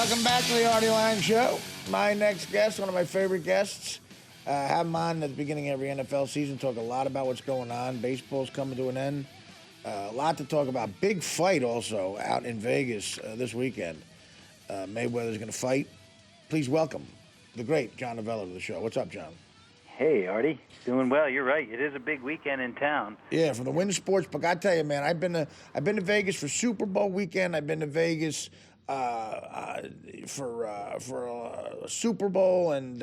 Welcome back to the Artie Lange Show. My next guest, one of my favorite guests, have him on at the beginning of every NFL season, talk a lot about what's going on. Baseball's coming to an end. A lot to talk about. Big fight also out in Vegas this weekend. Mayweather's going to fight. Please welcome the great John Avello to the show. What's up, John? Hey, Artie. Doing well. You're right. It is a big weekend in town. Yeah, from the Wynn Sportsbook. I tell you, man, I've been to Vegas for Super Bowl weekend. I've been to Vegas for a Super Bowl and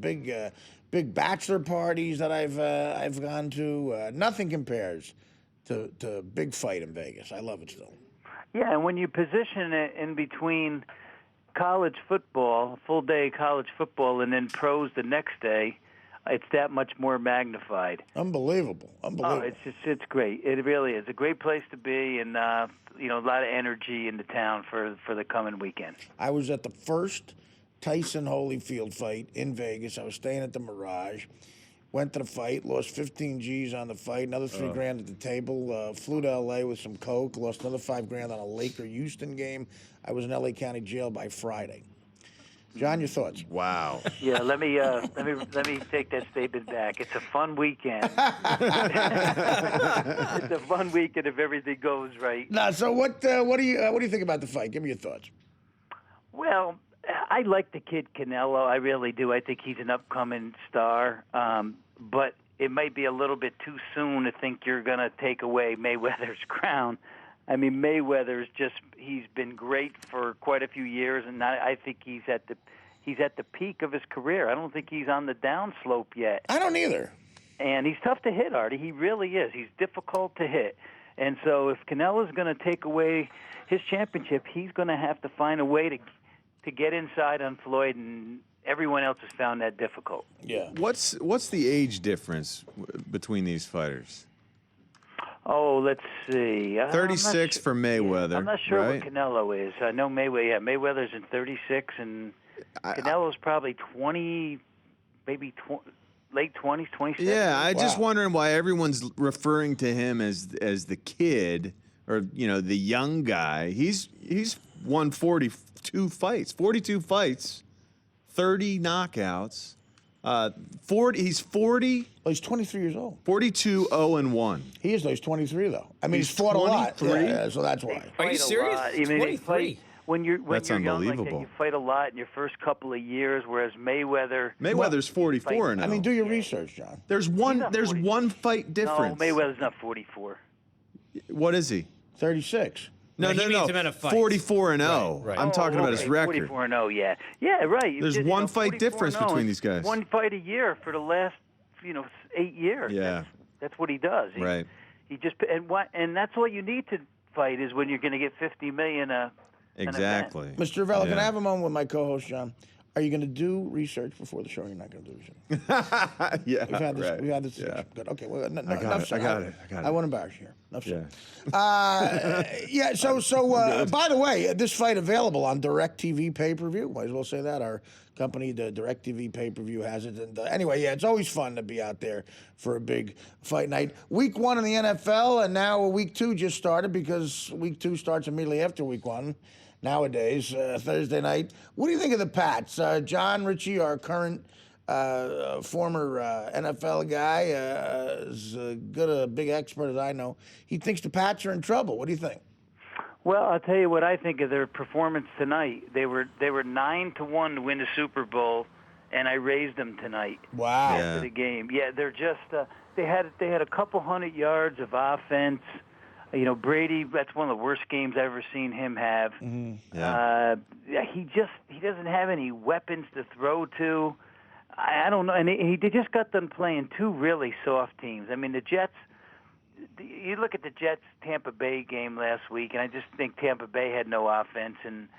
big bachelor parties that I've gone to. Nothing compares to big fight in Vegas. I love it still. Yeah, and when you position it in between college football, full day college football, and then pros the next day, it's that much more magnified. Unbelievable. Oh, it's great. It really is a great place to be, and a lot of energy in the town for the coming weekend. I was at the first Tyson Holyfield fight in Vegas. I was staying at the Mirage. Went to the fight, lost 15 G's on the fight, another $3,000 at the table. Flew to L.A. with some coke, lost another $5,000 on a Laker-Houston game. I was in L.A. County Jail by Friday. John, your thoughts? Wow. Yeah, let me take that statement back. It's a fun weekend. It's a fun weekend if everything goes right. Nah, so what do you think about the fight? Give me your thoughts. Well, I like the kid Canelo. I really do. I think he's an upcoming star. But it might be a little bit too soon to think you're going to take away Mayweather's crown. I mean, he's been great for quite a few years, and I think he's at the peak of his career. I don't think he's on the downslope yet. I don't either. And he's tough to hit, Artie. He really is. He's difficult to hit. And so if Canelo's going to take away his championship, he's going to have to find a way to get inside on Floyd, and everyone else has found that difficult. Yeah. What's the age difference between these fighters? Oh, let's see. 36 for Mayweather. I'm not sure right? what Canelo is. I know Mayweather. Yeah, Mayweather's in 36, and Canelo's probably 20, maybe late 20s, 27. Yeah, I just Wow. wondering why everyone's referring to him as the kid or the young guy. He's won 42 fights, 30 knockouts. 40. He's 40. Well, he's 23 years old. 42, 0-1. He is, though. He's 23, though. I mean, he's fought 23? a lot. Yeah, so that's why. Are you serious? Even 23. When you're That's young like that, unbelievable. you fight a lot in your first couple of years, whereas Mayweather's 44 now. I mean, do your research, John. There's not 40. one fight difference. No, Mayweather's not 44. What is he? 36. No, He means amount of fights. 44 and 0. Right. I'm talking about his record. 44 and 0, yeah. Yeah, right. There's one fight 44 difference and 0, between these guys. One fight a year for the last, 8 years. Yeah. That's what he does. Right. He just and that's what you need to fight is when you're going to get $50 million Exactly. Mr. Avello, can I Yeah. have a moment with my co-host, John? Are you going to do research before the show or you're not going to do research? Yeah, We've had this. right. We've had this. Yeah. Good. Okay. Well, enough got it, said. I got it. I won't embarrass you here. Enough Yeah. said. Yeah. So by the way, this fight available on DirecTV pay-per-view. Might as well say that our company, the DirecTV pay-per-view, has it. And anyway, yeah, it's always fun to be out there for a big fight night. Week 1 in the NFL, and now week 2 just started because week 2 starts immediately after week 1. Nowadays, Thursday night. What do you think of the Pats? John Ritchie, our current former NFL guy, as good a big expert as I know, he thinks the Pats are in trouble. What do you think? Well, I'll tell you what I think of their performance tonight. They were 9-1 to win the Super Bowl, and I raised them tonight. Wow. Yeah. After the game. Yeah, they're just they had a couple hundred yards of offense. Brady, that's one of the worst games I've ever seen him have. Yeah. He doesn't have any weapons to throw to. I don't know. And they just got them playing two really soft teams. I mean, the Jets, you look at the Jets-Tampa Bay game last week, and I just think Tampa Bay had no offense, and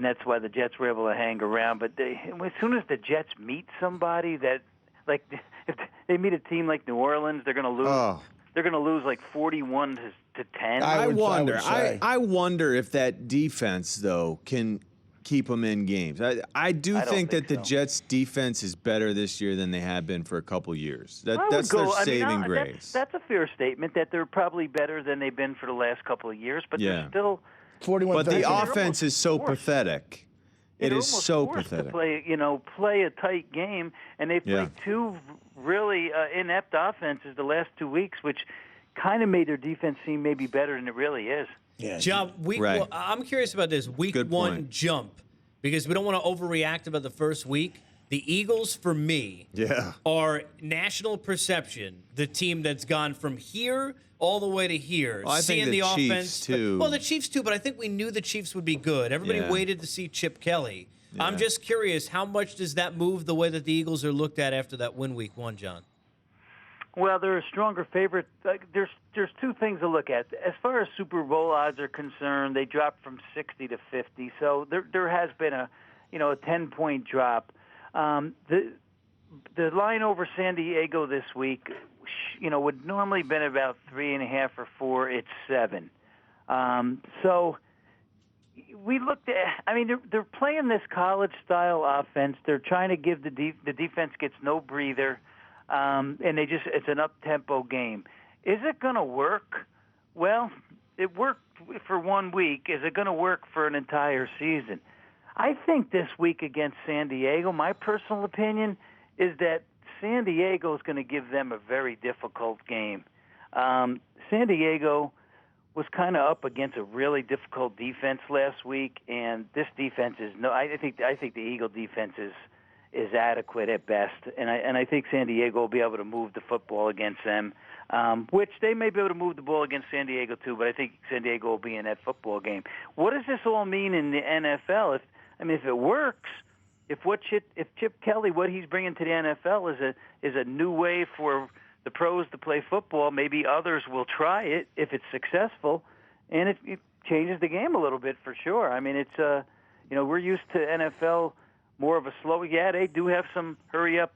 that's why the Jets were able to hang around. But as soon as the Jets meet somebody that, like, if they meet a team like New Orleans, they're going to lose. Oh. They're going to lose like 41 to 10. I would say. I wonder if that defense though can keep them in games. I do I don't think that the so. Jets defense is better this year than they have been for a couple years. I would That's go- their I mean, saving no, grace. That's a fair statement that they're probably better than they've been for the last couple of years, but Yeah. they're still 41. But the 13. offense is so forced. pathetic. It They're is almost so forced pathetic. to play a tight game, and they've played two really inept offenses the last 2 weeks, which kind of made their defense seem maybe better than it really is. Yeah. John, Right. well, I'm curious about this week Good one point. jump because we don't want to overreact about the first week. The Eagles, for me, are national perception, the team that's gone from here all the way to here. Well, I think seeing the Chiefs, offense too. Well, the Chiefs too, but I think we knew the Chiefs would be good. Everybody Yeah. waited to see Chip Kelly. Yeah. I'm just curious, how much does that move the way that the Eagles are looked at after that win week one, John? Well, they're a stronger favorite. There's two things to look at. As far as Super Bowl odds are concerned, they dropped from 60 to 50. So there has been a 10-point drop. The line over San Diego this week, would normally been about 3.5 or 4. It's 7. So we looked at. I mean, they're playing this college-style offense. They're trying to give the defense gets no breather, and it's an up-tempo game. Is it going to work? Well, it worked for 1 week. Is it going to work for an entire season? I think this week against San Diego, my personal opinion is that San Diego is going to give them a very difficult game. San Diego was kind of up against a really difficult defense last week, and this defense is no. I think the Eagle defense is adequate at best, and I think San Diego will be able to move the football against them, which they may be able to move the ball against San Diego too. But I think San Diego will be in that football game. What does this all mean in the NFL? If it works, if Chip Kelly, what he's bringing to the NFL is a new way for the pros to play football, maybe others will try it if it's successful, and it changes the game a little bit for sure. I mean, it's we're used to NFL more of a slow. Yeah, they do have some hurry up,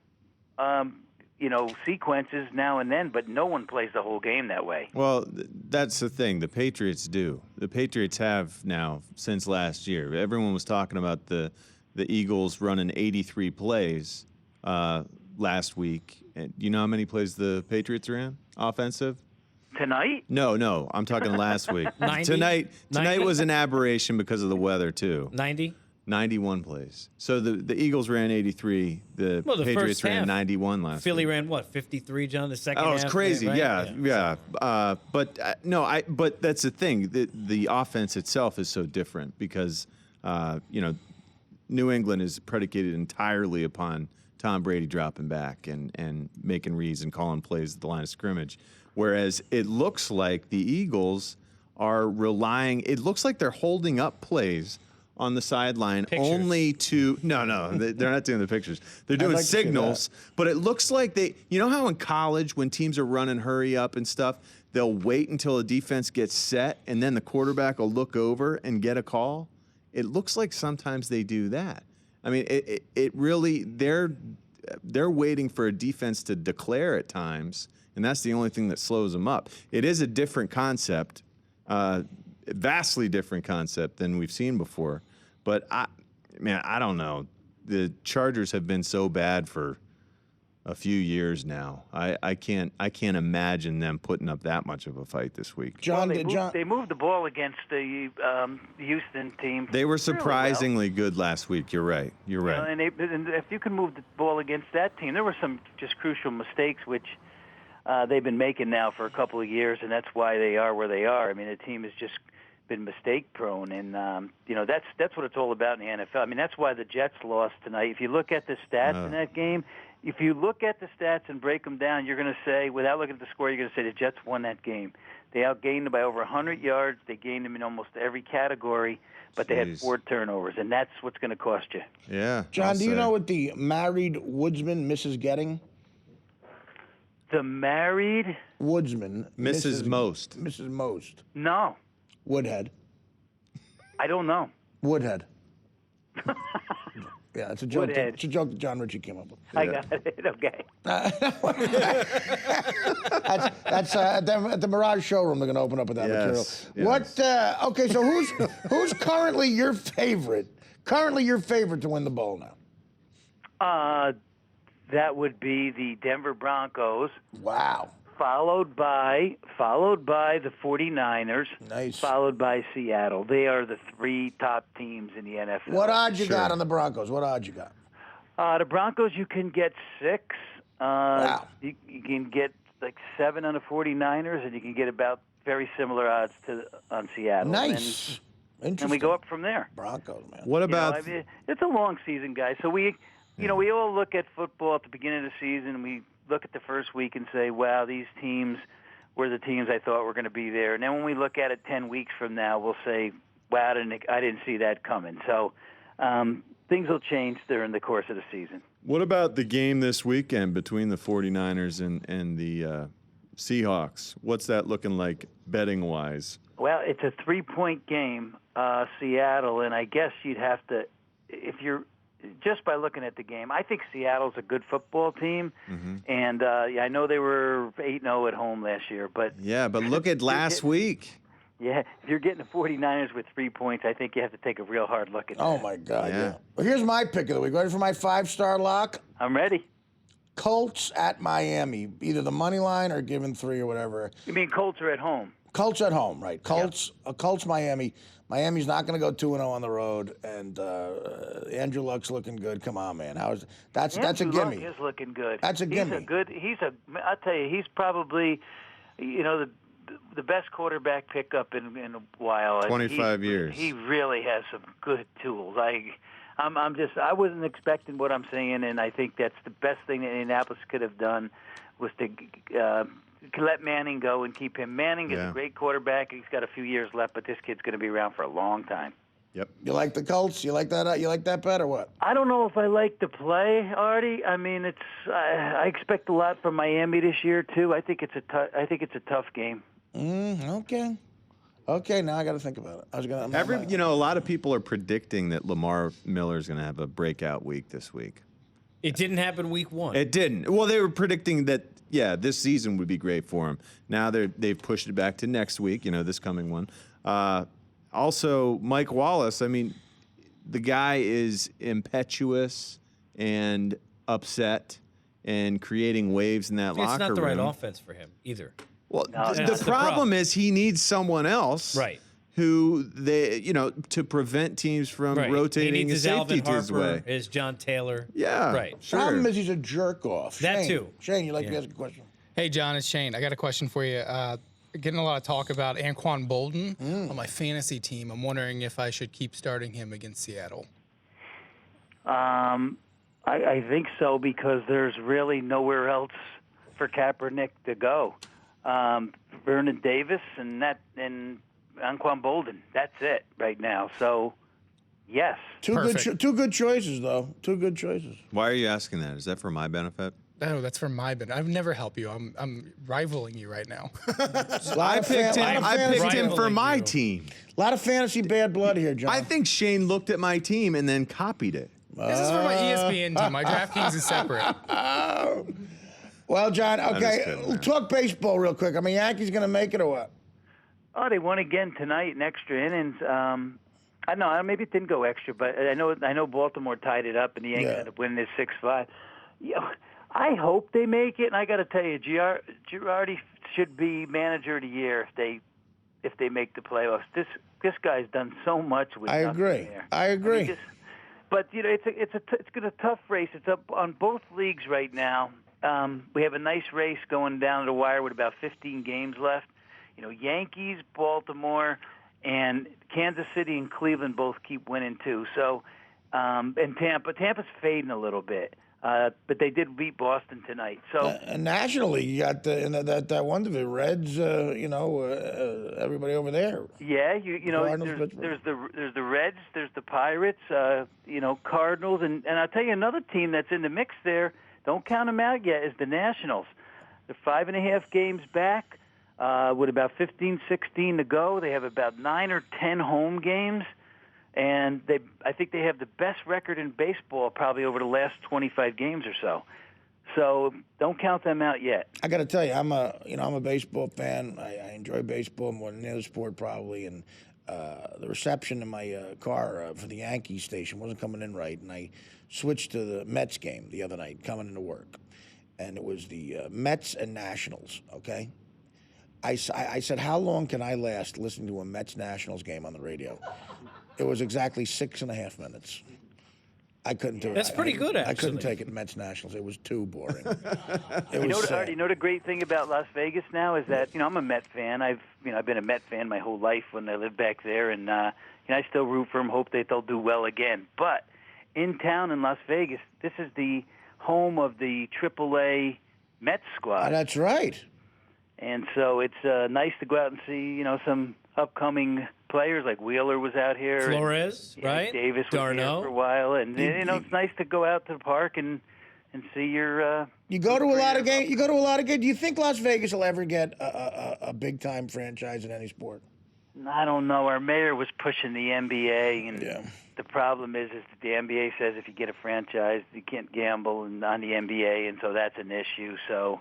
sequences now and then, but no one plays the whole game that way. Well, that's the thing. The Patriots do. The Patriots have now since last year. Everyone was talking about the Eagles running 83 plays last week. And you know how many plays the Patriots ran offensive? Tonight? No. I'm talking last week. 90? Tonight 90? was an aberration because of the weather too. 90? 91 plays. So the Eagles ran 83. The Well, the Patriots first ran half, 91 last Philly week. ran what, 53, John? The second Oh, half? it's crazy. Right? Yeah. But that's the thing. The offense itself is so different because New England is predicated entirely upon Tom Brady dropping back and making reads and calling plays at the line of scrimmage. Whereas it looks like the Eagles are relying. It looks like they're holding up plays on the sideline only to they're not doing the pictures. They're doing signals, but it looks like how in college when teams are running hurry up and stuff, they'll wait until the defense gets set and then the quarterback will look over and get a call. It looks like sometimes they do that. I mean, it really they're waiting for a defense to declare at times, and that's the only thing that slows them up. It is a different concept. Vastly different concept than we've seen before. But I don't know. The Chargers have been so bad for a few years now. I can't imagine them putting up that much of a fight this week. John, they moved the ball against the Houston team. They were surprisingly really good last week. You're right. And if you can move the ball against that team, there were some just crucial mistakes which they've been making now for a couple of years, and that's why they are where they are. I mean, the team has just been mistake prone, and that's what it's all about in the NFL. I mean, that's why the Jets lost tonight. If you look at the stats in that game, if you look at the stats and break them down, you're going to say, without looking at the score, you're going to say the Jets won that game. They outgained them by over 100 yards. They gained them in almost every category, but they had 4 turnovers, and that's what's going to cost you. Yeah. John, do you know what the married woodsman misses getting? The married woodsman, Mrs. Most. Mrs. Most. No, Woodhead. I don't know. Woodhead. Yeah, it's a joke. Woodhead. It's a joke that John Ritchie came up with. I got it. Okay. That's at the Mirage showroom. They're going to open up with that material. What? Okay, so who's currently your favorite? Currently your favorite to win the bowl now? That would be the Denver Broncos. Wow. followed by the 49ers, Nice. followed by Seattle. They are the 3 top teams in the NFL. What odds you got on the Broncos? What odds you got? The Broncos, you can get 6. Wow. You can get like 7 on the 49ers, and you can get about very similar odds on Seattle. Nice. Interesting. And we go up from there. Broncos, man. What about? I mean, it's a long season, guys. So we all look at football at the beginning of the season. We look at the first week and say, wow, these teams were the teams I thought were going to be there. And then when we look at it 10 weeks from now, we'll say, wow, I didn't see that coming. So things will change during the course of the season. What about the game this weekend between the 49ers and the Seahawks? What's that looking like betting-wise? Well, it's a 3-point game, Seattle, and I guess you'd have to, if you're just by looking at the game, I think Seattle's a good football team, and I know they were 8-0 at home last year, but but look at last week. Yeah, if you're getting the 49ers with 3 points, I think you have to take a real hard look at that. Oh, my God, Yeah. yeah. Well, here's my pick of the week. Ready for my 5-star lock? I'm ready. Colts at Miami. Either the money line or given 3 or whatever. You mean Colts are at home? Colts at home, right? Colts, Colts, Miami. Miami's not going to go 2-0 on the road, and Andrew Luck's looking good. Come on, man. That's a Andrew Luck gimme. is looking good. That's a gimme. I'll tell you, he's probably, the best quarterback pickup in a while. 25 years. He really has some good tools. I wasn't expecting what I'm seeing, and I think that's the best thing that Indianapolis could have done was to let Manning go and keep him. Manning is a great quarterback. He's got a few years left, but this kid's going to be around for a long time. Yep. You like the Colts? You like that? You like that bet or what? I don't know if I like the play, Artie. I mean, I expect a lot from Miami this year too. I think it's a tough game. Okay. Okay, now I got to think about it. A lot of people are predicting that Lamar Miller is going to have a breakout week this week. It didn't happen week 1. It didn't. Well, they were predicting that, this season would be great for him. Now they've pushed it back to next week, this coming one. Also, Mike Wallace, I mean, the guy is impetuous and upset and creating waves in that locker room. It's not the right offense for him either. Well, No, the problem is he needs someone else, Right. Who to prevent teams from Right. rotating he needs a his safety Alvin to his Harper, way. his John Taylor. Yeah, Right. Sure. Problem is he's a jerk off. That Shane, too. Shane, you like to ask a question? Hey, John, it's Shane. I got a question for you. Getting a lot of talk about Anquan Bolden on my fantasy team. I'm wondering if I should keep starting him against Seattle. I think so because there's really nowhere else for Kaepernick to go. Vernon Davis and Anquan Bolden. That's it right now. So, yes. Two good choices, though. Two good choices. Why are you asking that? Is that for my benefit? No, that's for my benefit. I've never helped you. I'm rivaling you right now. I picked him for my team. A lot of fantasy bad blood here, John. I think Shane looked at my team and then copied it. This is for my ESPN team. My DraftKings is separate. Well, John, okay, just kidding, man. talk baseball real quick. I mean, Yankees going to make it or what? Oh, they won again tonight in extra innings. I know maybe it didn't go extra, but I know Baltimore tied it up, and the Yankees ended up winning this 6-5. I hope they make it, and I got to tell you, Girardi should be manager of the year if they make the playoffs. This guy's done so much with. I agree. I agree. I mean, but it's a tough race. It's up on both leagues right now. We have a nice race going down the wire with about 15 games left. Yankees, Baltimore, and Kansas City and Cleveland both keep winning too. So, and Tampa's fading a little bit. But they did beat Boston tonight. So and nationally, you got that one of the Reds. Everybody over there. Yeah, Cardinals, there's the Reds, there's the Pirates, Cardinals, and I'll tell you another team that's in the mix there. Don't count them out yet. Is the Nationals. They're 5.5 games back with about 15, 16 to go. They have about 9 or 10 home games. And I think they have the best record in baseball probably over the last 25 games or so. So don't count them out yet. I got to tell you, I'm a baseball fan. I enjoy baseball more than any other sport probably. And the reception in my car for the Yankees station wasn't coming in right, and I switched to the Mets game the other night coming into work. and it was the Mets and Nationals, okay? I said, how long can I last listening to a Mets-Nationals game on the radio? It was exactly 6.5 minutes. I couldn't do it. That's pretty good, actually. I couldn't take it, Mets-Nationals. It was too boring. You know the great thing about Las Vegas now is that, I'm a Met fan. I've been a Met fan my whole life when I lived back there, and I still root for them, hope that they'll do well again. But in town in Las Vegas, this is the home of the AAA Mets squad. That's right. And so it's nice to go out and see, some upcoming players like Wheeler was out here. Flores, and, right? Davis was here for a while. And, it's nice to go out to the park and see your... You go to a lot of games. Do you think Las Vegas will ever get a big-time franchise in any sport? I don't know. Our mayor was pushing the NBA, and the problem is that the NBA says if you get a franchise, you can't gamble on the NBA, and so that's an issue. So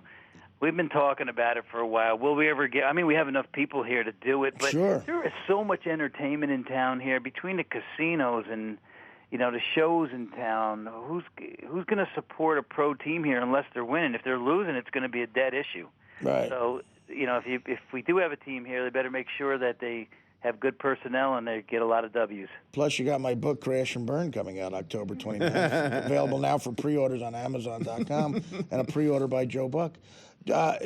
we've been talking about it for a while. Will we ever get? I mean, we have enough people here to do it, but there is so much entertainment in town here between the casinos and the shows in town. Who's going to support a pro team here unless they're winning? If they're losing, it's going to be a dead issue. Right. So if we do have a team here, they better make sure that they have good personnel and they get a lot of W's. Plus, you got my book, Crash and Burn, coming out October 29th. Available now for pre-orders on Amazon.com and a pre-order by Joe Buck.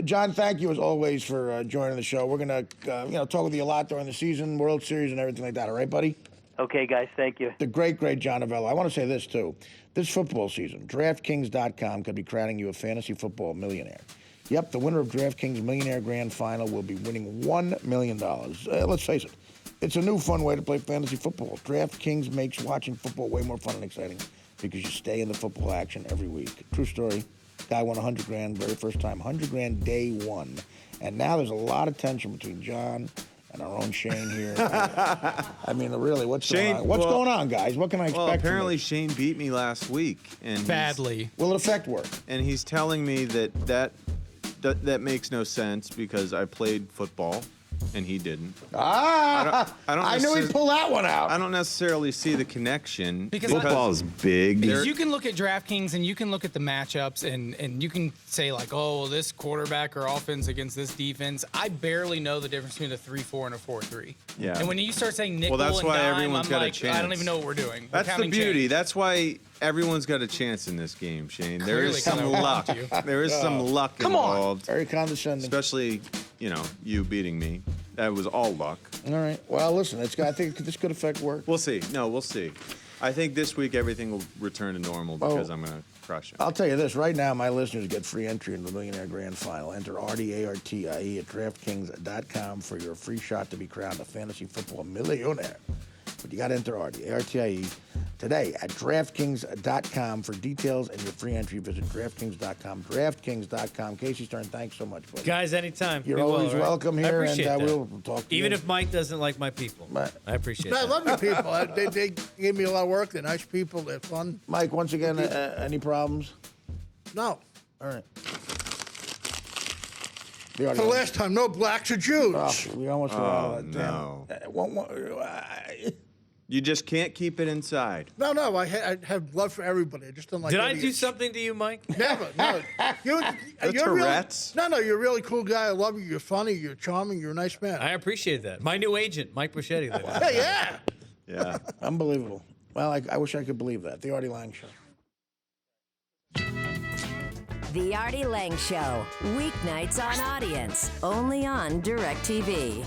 John, thank you as always for joining the show. We're going to talk with you a lot during the season, World Series and everything like that. All right, buddy? Okay, guys. Thank you. The great John Avello. I want to say this, too. This football season, DraftKings.com could be crowning you a fantasy football millionaire. Yep, the winner of DraftKings Millionaire Grand Final will be winning $1 million. Let's face it, it's a new fun way to play fantasy football. DraftKings makes watching football way more fun and exciting because you stay in the football action every week. True story. Guy won $100,000 very first time, $100,000 day one. And now there's a lot of tension between John and our own Shane here. I mean, really, what's going on? What's going on, guys? What can I expect? Well, apparently Shane beat me last week, and Badly. Will it affect work? And he's telling me that makes no sense because I played football and he didn't. I knew he'd pull that one out. I don't necessarily see the connection. Because football's big. Because you can look at DraftKings and you can look at the matchups and you can say like, oh, this quarterback or offense against this defense. I barely know the difference between a 3-4 and a 4-3. Yeah. And when you start saying nickel that's and why dime, everyone's I'm got a like, chance. I don't even know what we're doing. That's the beauty. Change. That's why everyone's got a chance in this game, Shane. There Clearly, is some 'cause I luck. want you. There is some luck involved. Very condescending. Especially, you beating me. That was all luck. All right. Well, listen, I think this could affect work. We'll see. No, we'll see. I think this week everything will return to normal because I'm going to crush it. I'll tell you this. Right now, my listeners get free entry into the Millionaire Grand Final. Enter Artie, ARTIE, at DraftKings.com for your free shot to be crowned a fantasy football millionaire. But you got to enter Artie, ARTIE, today at DraftKings.com for details and your free entry. Visit DraftKings.com. DraftKings.com. Casey Stern, thanks so much, buddy. Guys, anytime. You're always welcome here, I appreciate and that. we'll talk to you. Even if Mike doesn't like my people. I appreciate I that. love your people. They gave me a lot of work. They're nice people. They're fun. Mike, once again, any problems? No. All right. For the last time, no blacks or Jews. Oh, we almost no. Damn. You just can't keep it inside. No, I have love for everybody. I just don't like Did I do idiots. something to you, Mike? Never. No. You're Tourette's? Really, no, you're a really cool guy. I love you. You're funny. You're charming. You're a nice man. I appreciate that. My new agent, Mike Bruschetti. Yeah. Yeah. Unbelievable. Well, I wish I could believe that. The Artie Lange Show. The Artie Lange Show, weeknights on Audience, only on DirecTV.